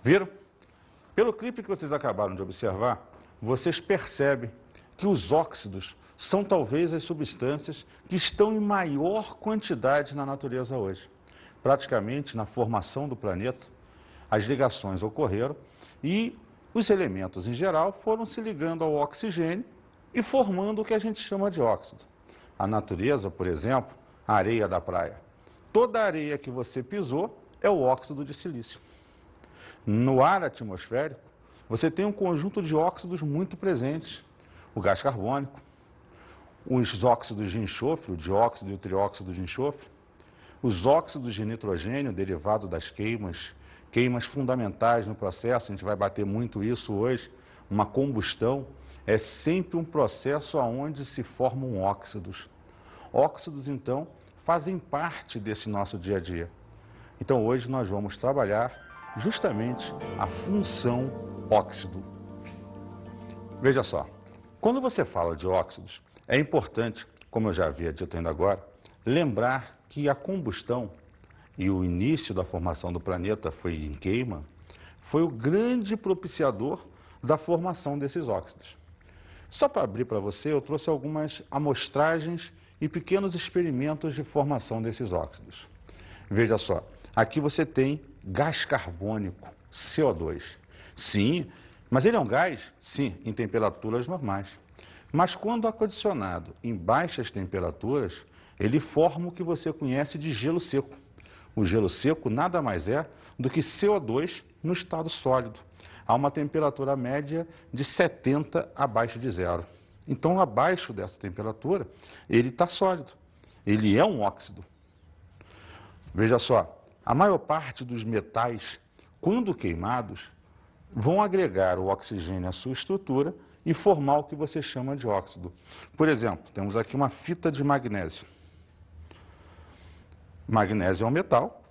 Viram? Pelo clipe que vocês acabaram de observar, vocês percebem que os óxidos são talvez as substâncias que estão em maior quantidade na natureza hoje. Praticamente na formação do planeta, as ligações ocorreram e os elementos em geral foram se ligando ao oxigênio e formando o que a gente chama de óxido. A natureza, por exemplo, a areia da praia. Toda a areia que você pisou é o óxido de silício. No ar atmosférico, você tem um conjunto de óxidos muito presentes. O gás carbônico, os óxidos de enxofre, o dióxido e o trióxido de enxofre, os óxidos de nitrogênio derivado das queimas fundamentais no processo, a gente vai bater muito isso hoje. Uma combustão é sempre um processo onde se formam óxidos. Óxidos, então, fazem parte desse nosso dia a dia. Então, hoje nós vamos trabalhar justamente a função óxido. Veja só, quando você fala de óxidos, é importante, como eu já havia dito ainda agora, lembrar que a combustão e o início da formação do planeta foi em queima, foi o grande propiciador da formação desses óxidos. Só para abrir para você, eu trouxe algumas amostragens e pequenos experimentos de formação desses óxidos. Veja só, aqui você tem gás carbônico, CO2. Sim, mas ele é um gás? Sim, em temperaturas normais. Mas quando acondicionado em baixas temperaturas, ele forma o que você conhece de gelo seco. O gelo seco nada mais é do que CO2 no estado sólido, a uma temperatura média de 70 abaixo de zero. Então, abaixo dessa temperatura, ele está sólido. Ele é um óxido. Veja só, a maior parte dos metais, quando queimados, vão agregar o oxigênio à sua estrutura e formar o que você chama de óxido. Por exemplo, temos aqui uma fita de magnésio. Magnésio é um metal.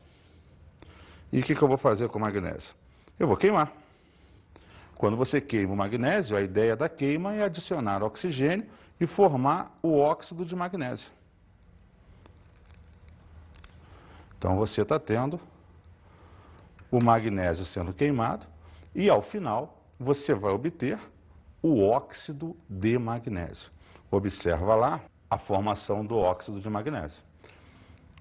E o que eu vou fazer com o magnésio? Eu vou queimar. Quando você queima o magnésio, a ideia da queima é adicionar oxigênio e formar o óxido de magnésio. Então você está tendo o magnésio sendo queimado e ao final você vai obter o óxido de magnésio. Observa lá a formação do óxido de magnésio.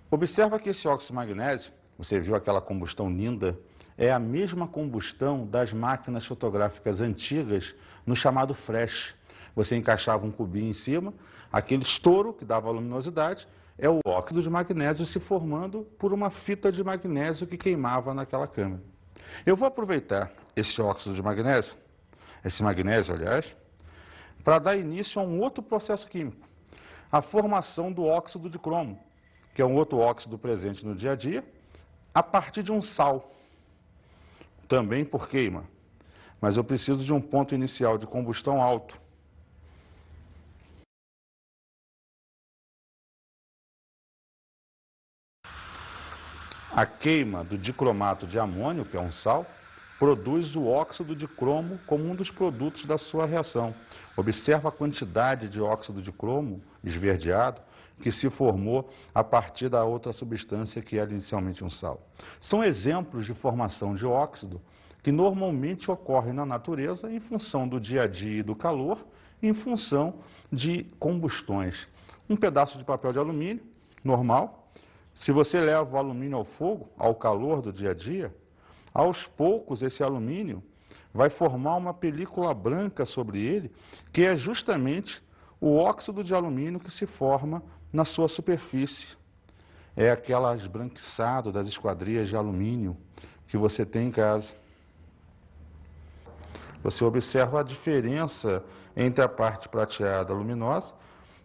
Observa que esse óxido de magnésio, você viu aquela combustão linda, é a mesma combustão das máquinas fotográficas antigas no chamado flash. Você encaixava um cubinho em cima, aquele estouro que dava luminosidade, é o óxido de magnésio se formando por uma fita de magnésio que queimava naquela câmera. Eu vou aproveitar esse óxido de magnésio, esse magnésio, aliás, para dar início a um outro processo químico, a formação do óxido de cromo, que é um outro óxido presente no dia a dia, a partir de um sal, também por queima. Mas eu preciso de um ponto inicial de combustão alto. A queima do dicromato de amônio, que é um sal, produz o óxido de cromo como um dos produtos da sua reação. Observa a quantidade de óxido de cromo esverdeado que se formou a partir da outra substância que era inicialmente um sal. São exemplos de formação de óxido que normalmente ocorrem na natureza em função do dia a dia e do calor, em função de combustões. Um pedaço de papel de alumínio, normal, se você leva o alumínio ao fogo, ao calor do dia a dia, aos poucos esse alumínio vai formar uma película branca sobre ele, que é justamente o óxido de alumínio que se forma na sua superfície. É aquela esbranquiçado das esquadrias de alumínio que você tem em casa. Você observa a diferença entre a parte prateada luminosa,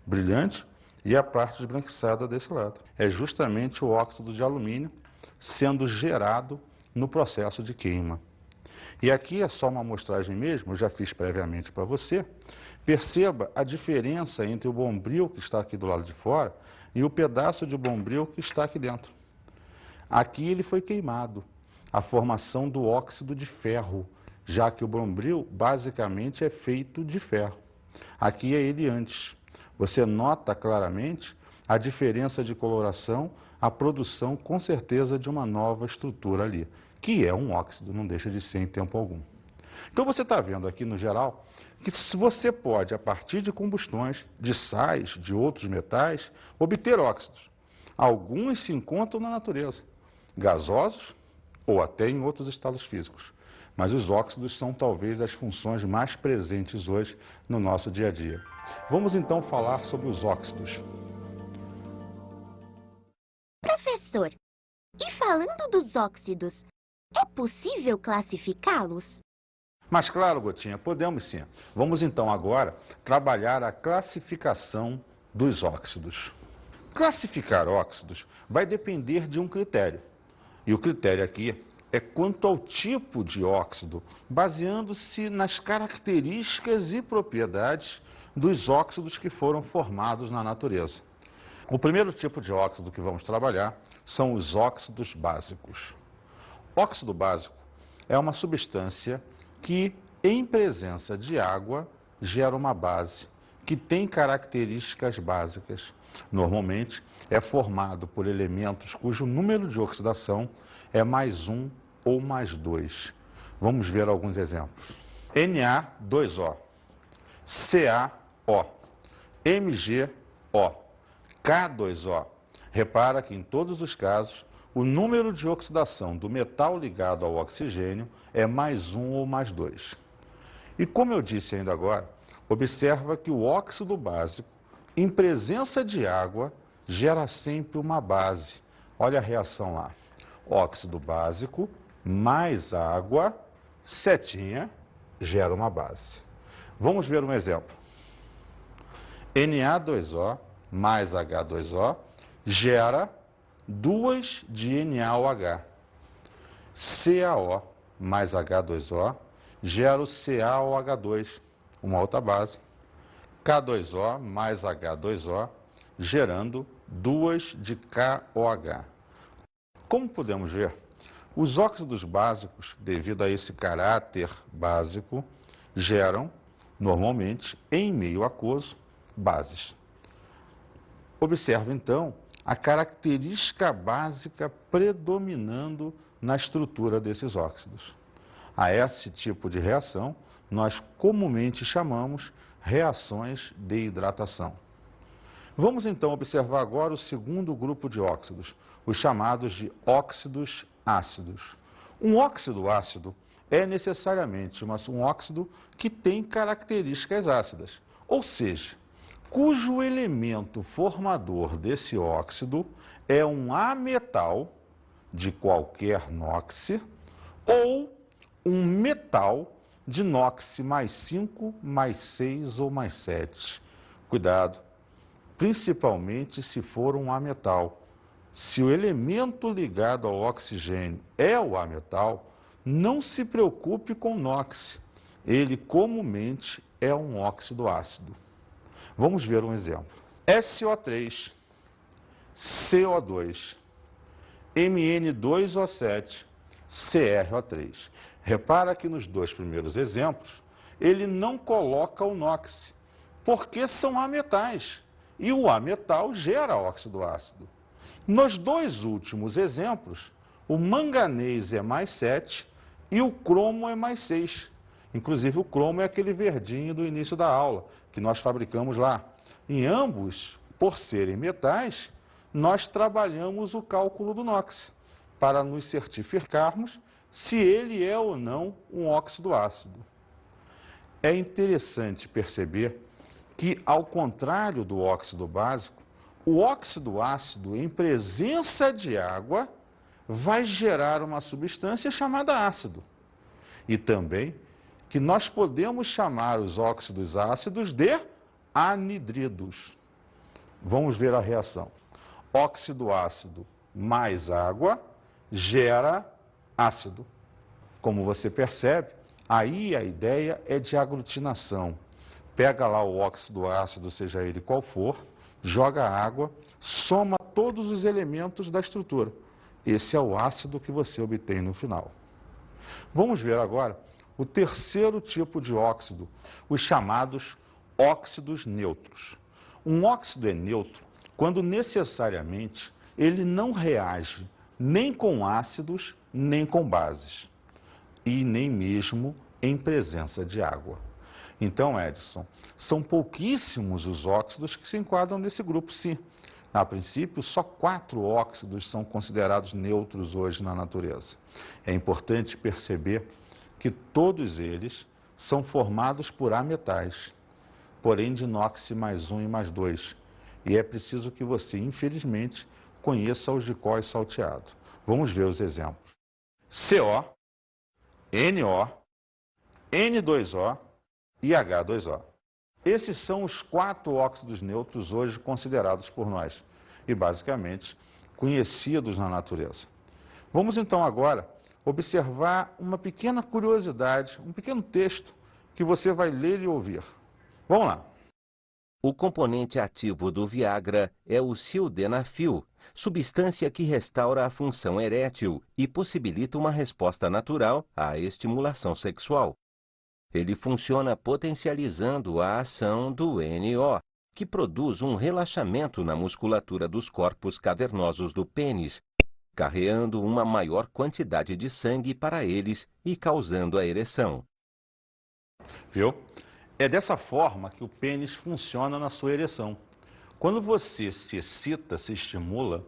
brilhante, e a parte esbranquiçada desse lado. É justamente o óxido de alumínio sendo gerado no processo de queima. E aqui é só uma amostragem mesmo, eu já fiz previamente para você. Perceba a diferença entre o bombril que está aqui do lado de fora e o pedaço de bombril que está aqui dentro. Aqui ele foi queimado, a formação do óxido de ferro, já que o bombril basicamente é feito de ferro. Aqui é ele antes. Você nota claramente a diferença de coloração, a produção com certeza de uma nova estrutura ali, que é um óxido, não deixa de ser em tempo algum. Então você está vendo aqui, no geral, que se você pode, a partir de combustões de sais, de outros metais, obter óxidos. Alguns se encontram na natureza, gasosos ou até em outros estados físicos. Mas os óxidos são talvez as funções mais presentes hoje no nosso dia a dia. Vamos então falar sobre os óxidos. Professor, e falando dos óxidos, é possível classificá-los? Mas claro, Gotinha, podemos sim. Vamos então agora trabalhar a classificação dos óxidos. Classificar óxidos vai depender de um critério. E o critério aqui é quanto ao tipo de óxido, baseando-se nas características e propriedades dos óxidos que foram formados na natureza. O primeiro tipo de óxido que vamos trabalhar são os óxidos básicos. Óxido básico é uma substância que, em presença de água, gera uma base, que tem características básicas. Normalmente, é formado por elementos cujo número de oxidação é mais 1 ou mais 2. Vamos ver alguns exemplos. Na2O, CaO, MgO, K2O. Repara que em todos os casos, o número de oxidação do metal ligado ao oxigênio é mais 1 ou mais 2. E como eu disse ainda agora, observa que o óxido básico, em presença de água, gera sempre uma base. Olha a reação lá. Óxido básico mais água, setinha, gera uma base. Vamos ver um exemplo. Na2O mais H2O gera 2 de NaOH. CaO mais H2O gera o CaOH2, uma outra base. K2O mais H2O gerando 2 de KOH. Como podemos ver, os óxidos básicos, devido a esse caráter básico, geram, normalmente, em meio aquoso, bases. Observe, então, a característica básica predominando na estrutura desses óxidos. A esse tipo de reação, nós comumente chamamos reações de hidratação. Vamos então observar agora o segundo grupo de óxidos, os chamados de óxidos ácidos. Um óxido ácido é necessariamente um óxido que tem características ácidas, ou seja, cujo elemento formador desse óxido é um ametal de qualquer NOx ou um metal de NOx mais 5, mais 6 ou mais 7. Cuidado, principalmente se for um ametal. Se o elemento ligado ao oxigênio é o ametal, não se preocupe com NOx. Ele comumente é um óxido ácido. Vamos ver um exemplo. SO3, CO2, Mn2O7, CrO3. Repara que nos dois primeiros exemplos, ele não coloca o NOx, porque são ametais, e o ametal gera óxido ácido. Nos dois últimos exemplos, o manganês é mais 7 e o cromo é mais 6. Inclusive o cromo é aquele verdinho do início da aula, que nós fabricamos lá. Em ambos, por serem metais, nós trabalhamos o cálculo do NOx, para nos certificarmos se ele é ou não um óxido ácido. É interessante perceber que, ao contrário do óxido básico, o óxido ácido, em presença de água, vai gerar uma substância chamada ácido. E também que nós podemos chamar os óxidos ácidos de anidridos. Vamos ver a reação. Óxido ácido mais água gera ácido. Como você percebe, aí a ideia é de aglutinação. Pega lá o óxido ácido, seja ele qual for, joga água, soma todos os elementos da estrutura. Esse é o ácido que você obtém no final. Vamos ver agora o terceiro tipo de óxido, os chamados óxidos neutros. Um óxido é neutro quando necessariamente ele não reage nem com ácidos nem com bases, e nem mesmo em presença de água. Então, Edson, são pouquíssimos os óxidos que se enquadram nesse grupo, sim. A princípio, só 4 óxidos são considerados neutros hoje na natureza. É importante perceber que todos eles são formados por ametais, porém de inox mais 1 e mais 2. E é preciso que você, infelizmente, conheça o algicol salteado. Vamos ver os exemplos. CO, NO, N2O e H2O. Esses são os 4 óxidos neutros hoje considerados por nós e, basicamente, conhecidos na natureza. Vamos então agora observar uma pequena curiosidade, um pequeno texto que você vai ler e ouvir. Vamos lá. O componente ativo do Viagra é o sildenafil, substância que restaura a função erétil e possibilita uma resposta natural à estimulação sexual. Ele funciona potencializando a ação do NO, que produz um relaxamento na musculatura dos corpos cavernosos do pênis, carreando uma maior quantidade de sangue para eles e causando a ereção. Viu? É dessa forma que o pênis funciona na sua ereção. Quando você se excita, se estimula,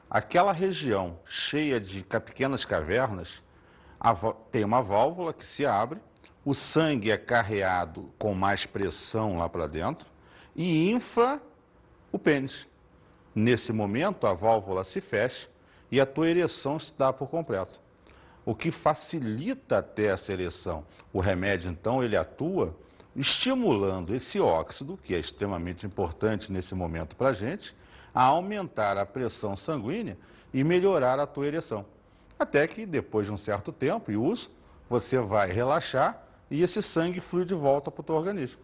aquela região cheia de pequenas cavernas tem uma válvula que se abre, o sangue é carreado com mais pressão lá para dentro e infla o pênis. Nesse momento, a válvula se fecha e a tua ereção se dá por completo, o que facilita até essa ereção. O remédio, então, ele atua estimulando esse óxido, que é extremamente importante nesse momento para a gente, a aumentar a pressão sanguínea e melhorar a tua ereção. Até que, depois de um certo tempo e uso, você vai relaxar e esse sangue flui de volta para o teu organismo,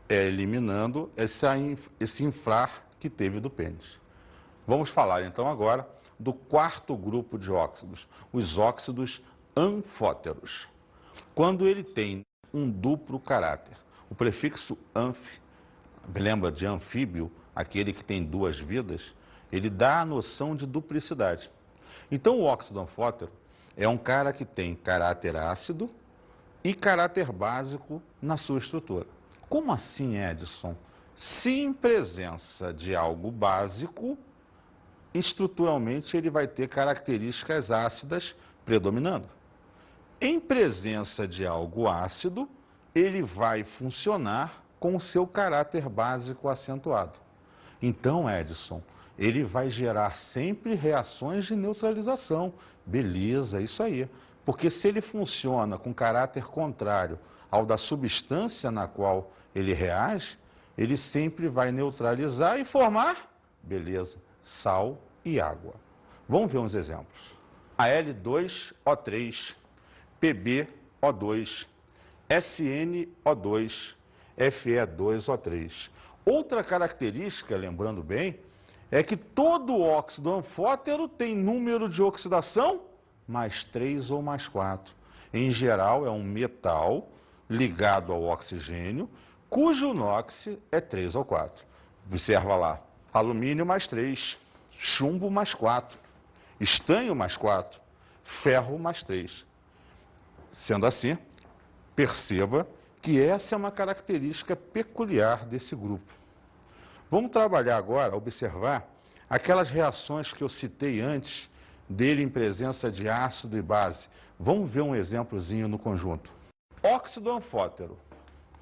eliminando esse inflar que teve do pênis. Vamos falar então agora do 4º grupo de óxidos, os óxidos anfóteros. Quando ele tem um duplo caráter, o prefixo anf, lembra de anfíbio, aquele que tem 2 vidas, ele dá a noção de duplicidade. Então o óxido anfótero é um cara que tem caráter ácido e caráter básico na sua estrutura. Como assim, Edson? Se em presença de algo básico, estruturalmente ele vai ter características ácidas predominando. Em presença de algo ácido, ele vai funcionar com o seu caráter básico acentuado. Então, Edson, ele vai gerar sempre reações de neutralização. Beleza, isso aí. Porque se ele funciona com caráter contrário ao da substância na qual ele reage, ele sempre vai neutralizar e formar, beleza, sal e água. Vamos ver uns exemplos. Al2O3, PbO2, SnO2, Fe2O3. Outra característica, lembrando bem, é que todo óxido anfótero tem número de oxidação mais 3 ou mais 4. Em geral, é um metal ligado ao oxigênio, cujo NOx é 3 ou 4. Observa lá, alumínio mais 3, chumbo mais 4, estanho mais 4, ferro mais 3. Sendo assim, perceba que essa é uma característica peculiar desse grupo. Vamos trabalhar agora, observar aquelas reações que eu citei antes dele em presença de ácido e base. Vamos ver um exemplozinho no conjunto. Óxido anfótero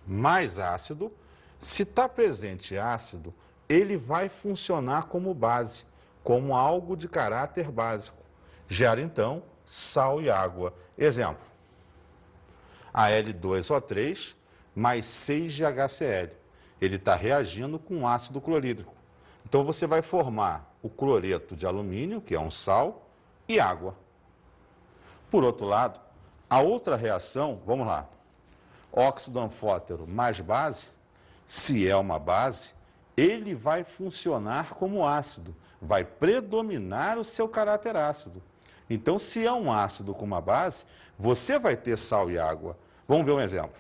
mais ácido, se está presente ácido, ele vai funcionar como base, como algo de caráter básico. Gera então sal e água. Exemplo, Al2O3 mais 6 de HCl. Ele está reagindo com ácido clorídrico. Então você vai formar o cloreto de alumínio, que é um sal, e água. Por outro lado, a outra reação, vamos lá, óxido anfótero mais base, se é uma base, ele vai funcionar como ácido, vai predominar o seu caráter ácido. Então, se é um ácido com uma base, você vai ter sal e água. Vamos ver um exemplo.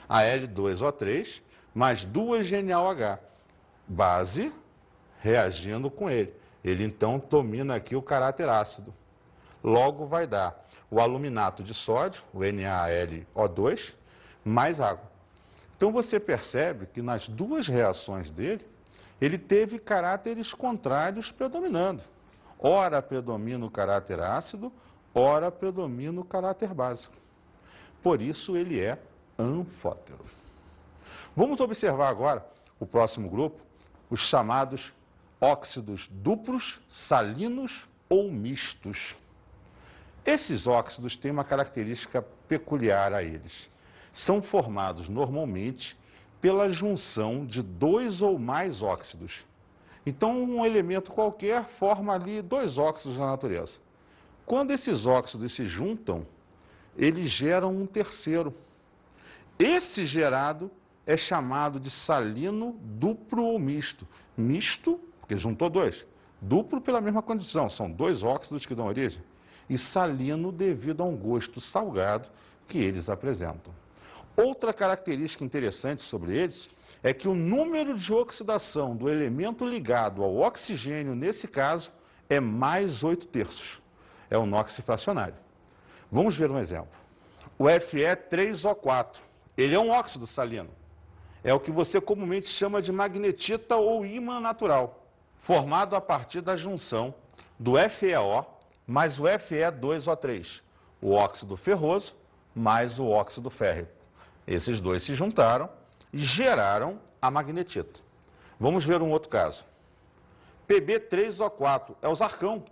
Al2O3 mais 2-GnOH, base reagindo com ele. Ele então domina aqui o caráter ácido. Logo vai dar o aluminato de sódio, o NaLO2, mais água. Então você percebe que nas duas reações dele, ele teve caráteres contrários predominando. Ora predomina o caráter ácido, ora predomina o caráter básico. Por isso ele é anfótero. Vamos observar agora o próximo grupo, os chamados óxidos duplos, salinos ou mistos. Esses óxidos têm uma característica peculiar a eles. São formados normalmente pela junção de dois ou mais óxidos. Então, um elemento qualquer forma ali dois óxidos na natureza. Quando esses óxidos se juntam, eles geram um terceiro. Esse gerado é chamado de salino duplo ou misto. Misto, porque juntou dois. Duplo pela mesma condição, são dois óxidos que dão origem. E salino devido a um gosto salgado que eles apresentam. Outra característica interessante sobre eles é que o número de oxidação do elemento ligado ao oxigênio, nesse caso, é mais 8/3. É o NOx fracionário. Vamos ver um exemplo. O Fe3O4, ele é um óxido salino. É o que você comumente chama de magnetita ou ímã natural, formado a partir da junção do FeO mais o Fe2O3, o óxido ferroso mais o óxido férrico. Esses dois se juntaram e geraram a magnetita. Vamos ver um outro caso. Pb3O4 é o zarcão,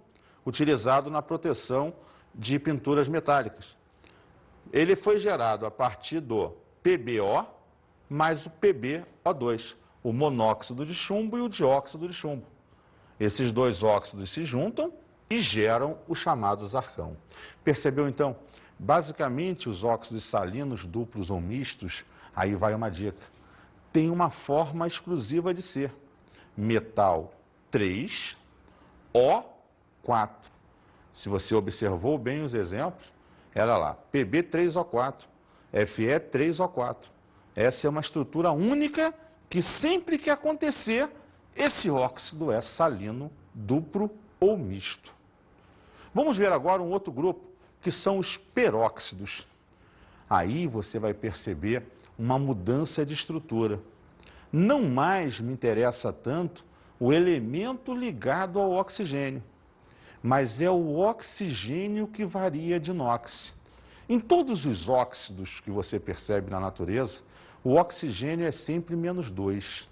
utilizado na proteção de pinturas metálicas. Ele foi gerado a partir do PbO mais o PbO2, o monóxido de chumbo e o dióxido de chumbo. Esses dois óxidos se juntam e geram o chamado zarcão. Percebeu então? Basicamente, os óxidos salinos duplos ou mistos, aí vai uma dica, tem uma forma exclusiva de ser. Metal 3, O4. Se você observou bem os exemplos, era lá, Pb3O4, Fe3O4. Essa é uma estrutura única que sempre que acontecer, esse óxido é salino duplo ou misto. Vamos ver agora um outro grupo, que são os peróxidos. Aí você vai perceber uma mudança de estrutura. Não mais me interessa tanto o elemento ligado ao oxigênio, mas é o oxigênio que varia de NOx. Em todos os óxidos que você percebe na natureza, o oxigênio é sempre -2.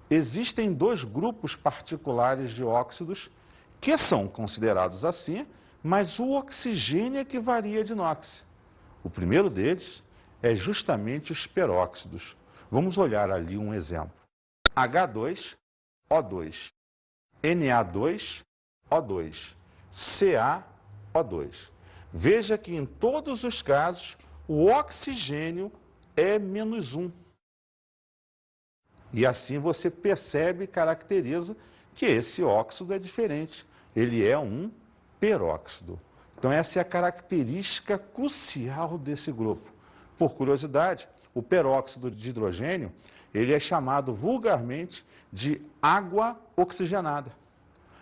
Existem dois grupos particulares de óxidos que são considerados assim, mas o oxigênio é que varia de NOx. O primeiro deles é justamente os peróxidos. Vamos olhar ali um exemplo. H2O2, Na2O2, CaO2. Veja que em todos os casos o oxigênio é -1. E assim você percebe e caracteriza que esse óxido é diferente. Ele é um peróxido. Então essa é a característica crucial desse grupo. Por curiosidade, o peróxido de hidrogênio, ele é chamado vulgarmente de água oxigenada.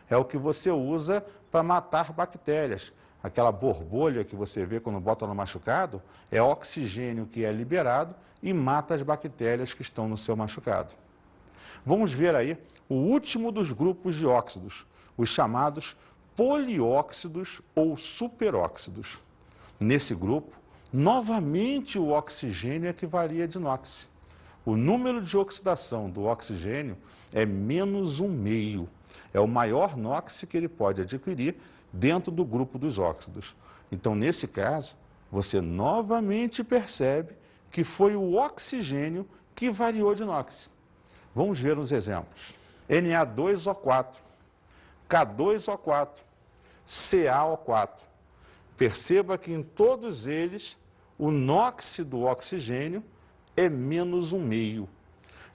É o que você usa para matar bactérias. Aquela borbolha que você vê quando bota no machucado, é oxigênio que é liberado e mata as bactérias que estão no seu machucado. Vamos ver aí o último dos grupos de óxidos, os chamados polióxidos ou superóxidos. Nesse grupo, novamente o oxigênio é que varia de NOx. O número de oxidação do oxigênio é -1,5. É o maior NOx que ele pode adquirir dentro do grupo dos óxidos. Então, nesse caso, você novamente percebe que foi o oxigênio que variou de NOx. Vamos ver uns exemplos. Na2O4, K2O4, CaO4. Perceba que em todos eles o NOx do oxigênio é -1,5.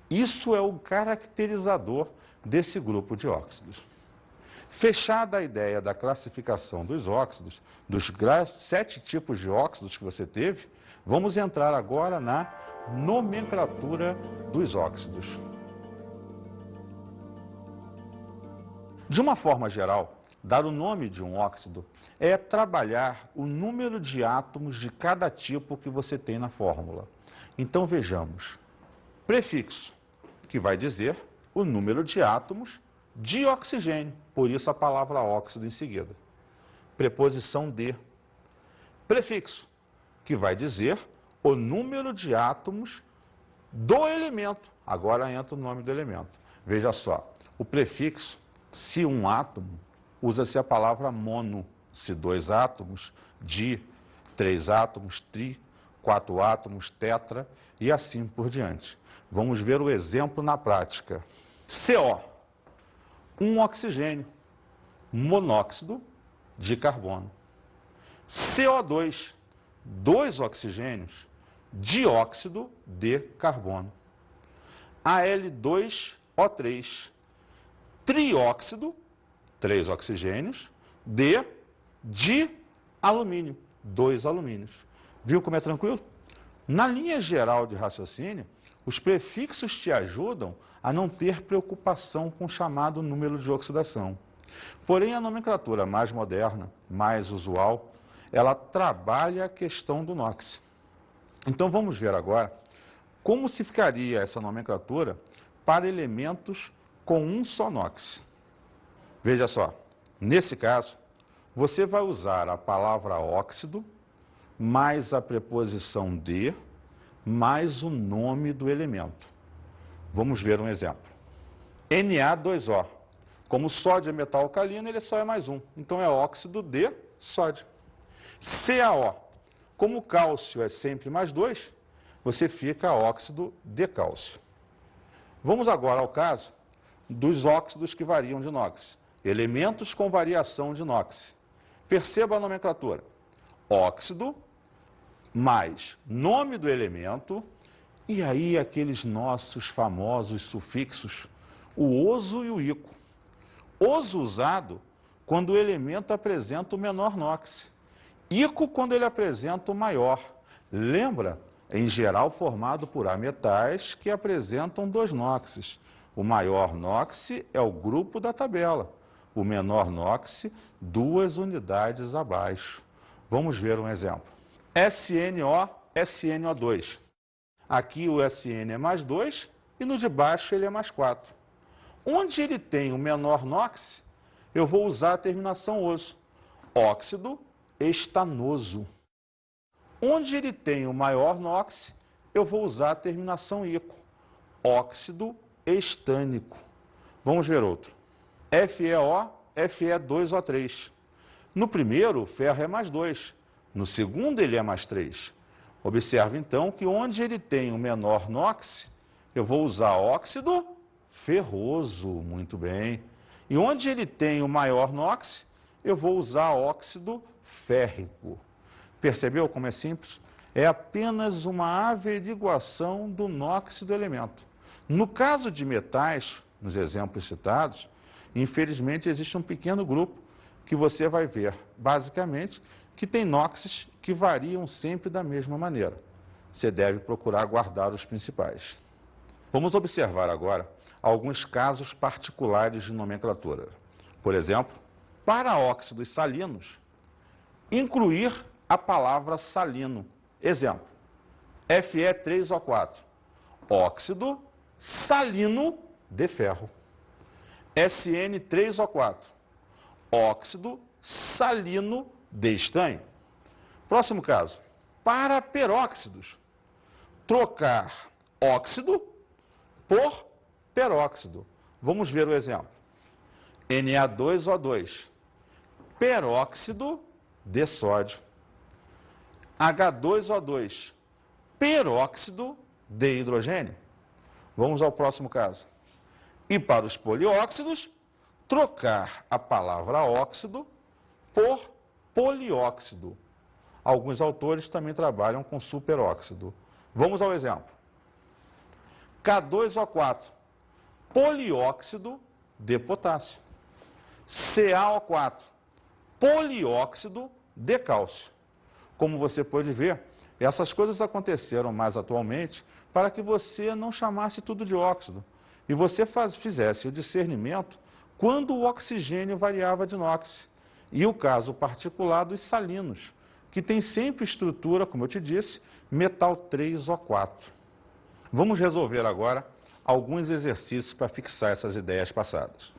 Isso é o caracterizador desse grupo de óxidos. Fechada a ideia da classificação dos óxidos, dos 7 tipos de óxidos que você teve, vamos entrar agora na nomenclatura dos óxidos. De uma forma geral, dar o nome de um óxido é trabalhar o número de átomos de cada tipo que você tem na fórmula. Então vejamos, prefixo, que vai dizer o número de átomos de oxigênio, por isso a palavra óxido em seguida. Preposição de. Prefixo, que vai dizer o número de átomos do elemento. Agora entra o nome do elemento. Veja só, o prefixo, se um átomo, usa-se a palavra mono. Se 2 átomos, di, 3 átomos, tri, 4 átomos, tetra e assim por diante. Vamos ver o exemplo na prática. CO, um oxigênio, monóxido de carbono. CO2, 2 oxigênios, dióxido de carbono. Al2O3, trióxido, 3 oxigênios, de alumínio, 2 alumínios. Viu como é tranquilo? Na linha geral de raciocínio, os prefixos te ajudam a não ter preocupação com o chamado número de oxidação. Porém, a nomenclatura mais moderna, mais usual, ela trabalha a questão do NOx. Então vamos ver agora como se ficaria essa nomenclatura para elementos com um só NOx. Veja só, nesse caso, você vai usar a palavra óxido, mais a preposição de, mais o nome do elemento. Vamos ver um exemplo. Na2O. Como sódio é metal alcalino, ele só é mais um. Então é óxido de sódio. CaO. Como cálcio é sempre mais 2, você fica óxido de cálcio. Vamos agora ao caso dos óxidos que variam de NOx. Elementos com variação de NOx. Perceba a nomenclatura. Óxido, mais nome do elemento, e aí aqueles nossos famosos sufixos, o oso e o ico. Oso usado quando o elemento apresenta o menor NOx. Ico quando ele apresenta o maior. Lembra? Em geral formado por ametais que apresentam 2 NOxes. O maior NOx é o grupo da tabela. O menor NOx, 2 unidades abaixo. Vamos ver um exemplo. SNO, SNO2. Aqui o SN é mais 2 e no de baixo ele é mais 4. Onde ele tem o menor NOx, eu vou usar a terminação oso. Óxido estanoso. Onde ele tem o maior NOx, eu vou usar a terminação ico. Óxido estânico. Vamos ver outro. FeO, Fe2O3. No primeiro, o ferro é mais 2. No segundo, ele é mais 3. Observe, então, que onde ele tem o menor NOx, eu vou usar óxido ferroso. Muito bem. E onde ele tem o maior NOx, eu vou usar óxido férrico. Percebeu como é simples? É apenas uma averiguação do NOx do elemento. No caso de metais, nos exemplos citados, infelizmente existe um pequeno grupo que você vai ver, basicamente, que tem NOxes que variam sempre da mesma maneira. Você deve procurar guardar os principais. Vamos observar agora alguns casos particulares de nomenclatura. Por exemplo, para óxidos salinos, incluir a palavra salino. Exemplo, Fe3O4, óxido salino de ferro. SN3O4, óxido salino de estanho. Próximo caso, para peróxidos, trocar óxido por peróxido. Vamos ver o exemplo. Na2O2, peróxido de sódio. H2O2, peróxido de hidrogênio. Vamos ao próximo caso. E para os polióxidos, trocar a palavra óxido por polióxido. Alguns autores também trabalham com superóxido. Vamos ao exemplo. K2O4, polióxido de potássio. CaO4, polióxido de cálcio. Como você pode ver, essas coisas aconteceram mais atualmente para que você não chamasse tudo de óxido e você fizesse o discernimento quando o oxigênio variava de NOx, e o caso particular dos salinos, que tem sempre estrutura, como eu te disse, metal 3O4. Vamos resolver agora alguns exercícios para fixar essas ideias passadas.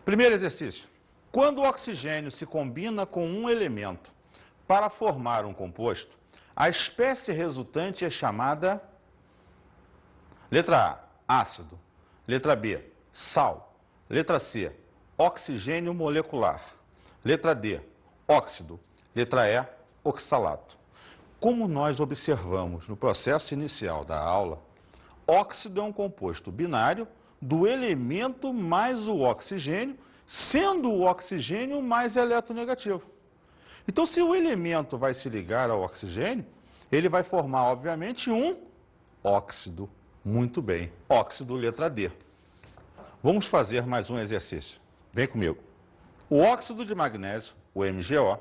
Primeiro exercício. Quando o oxigênio se combina com um elemento para formar um composto, a espécie resultante é chamada... Letra A, ácido. Letra B, sal. Letra C, oxigênio molecular. Letra D, óxido. Letra E, oxalato. Como nós observamos no processo inicial da aula, óxido é um composto binário do elemento mais o oxigênio, sendo o oxigênio mais eletronegativo. Então, se o elemento vai se ligar ao oxigênio, ele vai formar, obviamente, um óxido. Muito bem, óxido, letra D. Vamos fazer mais um exercício. Vem comigo. O óxido de magnésio, o MgO,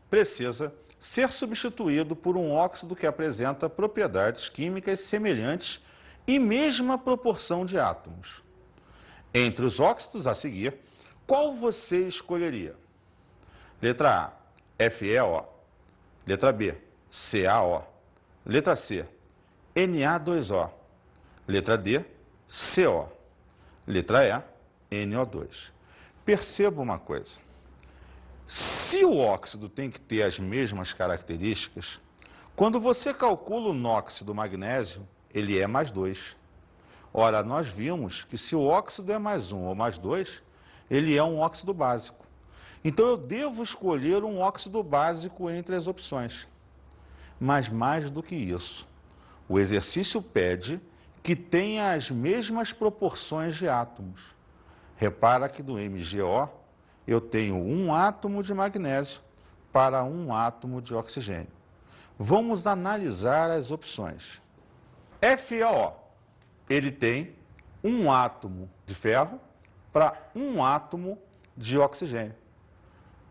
precisa ser substituído por um óxido que apresenta propriedades químicas semelhantes e mesma proporção de átomos. Entre os óxidos a seguir, qual você escolheria? Letra A, FeO. Letra B, CaO. Letra C, Na2O. Letra D, CO. Letra E, NO2. Perceba uma coisa. Se o óxido tem que ter as mesmas características, quando você calcula o NOx do magnésio, ele é mais 2. Ora, nós vimos que se o óxido é mais 1 ou mais 2, ele é um óxido básico. Então, eu devo escolher um óxido básico entre as opções. Mas mais do que isso, o exercício pede que tenha as mesmas proporções de átomos. Repara que do MgO eu tenho um átomo de magnésio para um átomo de oxigênio. Vamos analisar as opções. FeO, ele tem um átomo de ferro para um átomo de oxigênio.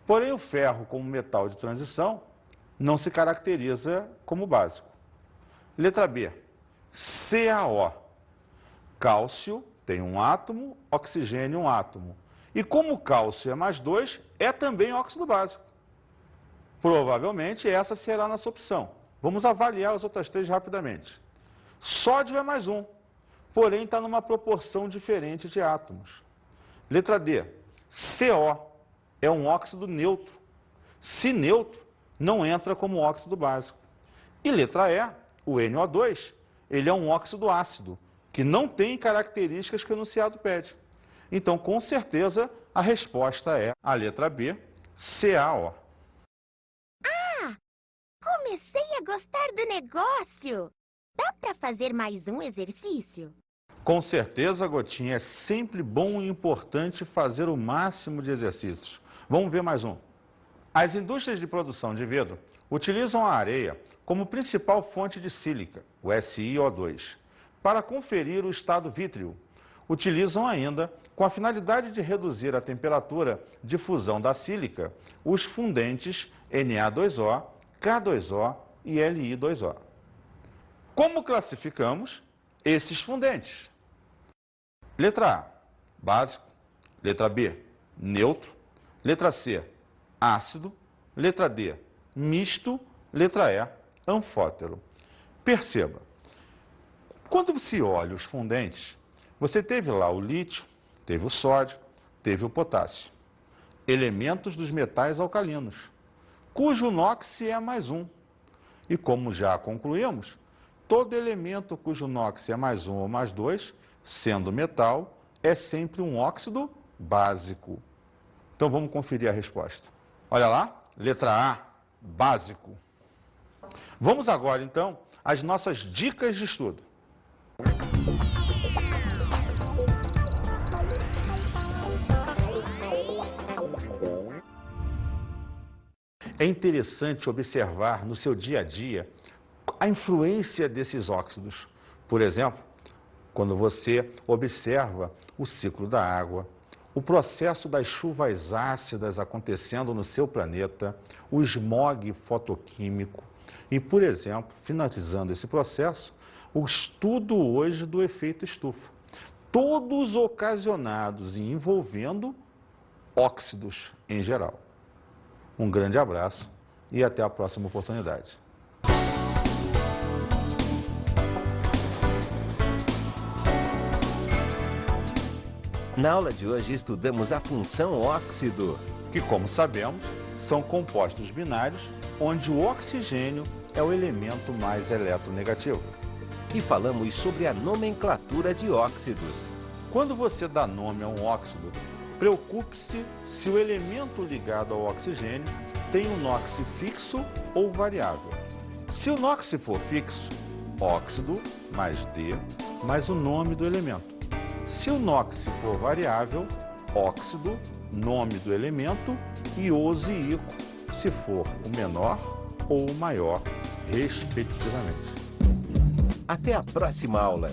Porém, o ferro, como metal de transição, não se caracteriza como básico. Letra B, CaO. Cálcio tem um átomo, oxigênio um átomo. E como o cálcio é mais 2, é também óxido básico. Provavelmente essa será a nossa opção. Vamos avaliar as outras 3 rapidamente. Sódio é mais 1, porém está numa proporção diferente de átomos. Letra D, CO é um óxido neutro. Se neutro, não entra como óxido básico. E letra E, o NO2, ele é um óxido ácido, que não tem características que o enunciado pede. Então, com certeza, a resposta é a letra B, CaO. Ah, comecei a gostar do negócio. Dá para fazer mais um exercício? Com certeza, Gotinha, é sempre bom e importante fazer o máximo de exercícios. Vamos ver mais um. As indústrias de produção de vidro utilizam a areia como principal fonte de sílica, o SiO2, para conferir o estado vítreo. Utilizam ainda, com a finalidade de reduzir a temperatura de fusão da sílica, os fundentes Na2O, K2O e Li2O. Como classificamos esses fundentes? Letra A, básico. Letra B, neutro. Letra C, ácido. Letra D, misto. Letra E, anfótero. Perceba, quando se olha os fundentes, você teve lá o lítio, teve o sódio, teve o potássio. Elementos dos metais alcalinos, cujo NOx é mais 1. E como já concluímos, todo elemento cujo NOx é mais 1 ou mais 2, sendo metal, é sempre um óxido básico. Então vamos conferir a resposta. Olha lá, letra A, básico. Vamos agora, então, às nossas dicas de estudo. É interessante observar no seu dia a dia a influência desses óxidos. Por exemplo, quando você observa o ciclo da água, o processo das chuvas ácidas acontecendo no seu planeta, o smog fotoquímico e, por exemplo, finalizando esse processo, o estudo hoje do efeito estufa. Todos ocasionados e envolvendo óxidos em geral. Um grande abraço e até a próxima oportunidade. Na aula de hoje estudamos a função óxido, Que, como sabemos, são compostos binários onde o oxigênio é o elemento mais eletronegativo. e falamos sobre a nomenclatura de óxidos. Quando você dá nome a um óxido, preocupe-se se o elemento ligado ao oxigênio tem um NOx fixo ou variável. Se o NOx for fixo, óxido mais D mais o nome do elemento. Se o NOx for variável, óxido, nome do elemento e osiico, se for o menor ou o maior, respectivamente. Até a próxima aula!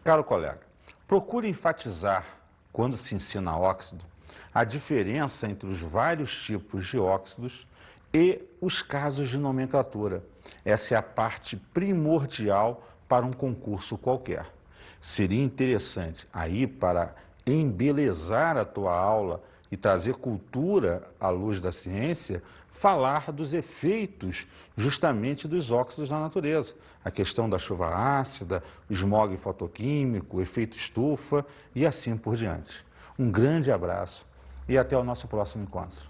Caro colega, procure enfatizar, quando se ensina óxido, a diferença entre os vários tipos de óxidos e os casos de nomenclatura. Essa é a parte primordial para um concurso qualquer. Seria interessante aí, para embelezar a tua aula e trazer cultura à luz da ciência, falar dos efeitos justamente dos óxidos na natureza. A questão da chuva ácida, o smog fotoquímico, o efeito estufa e assim por diante. Um grande abraço e até o nosso próximo encontro.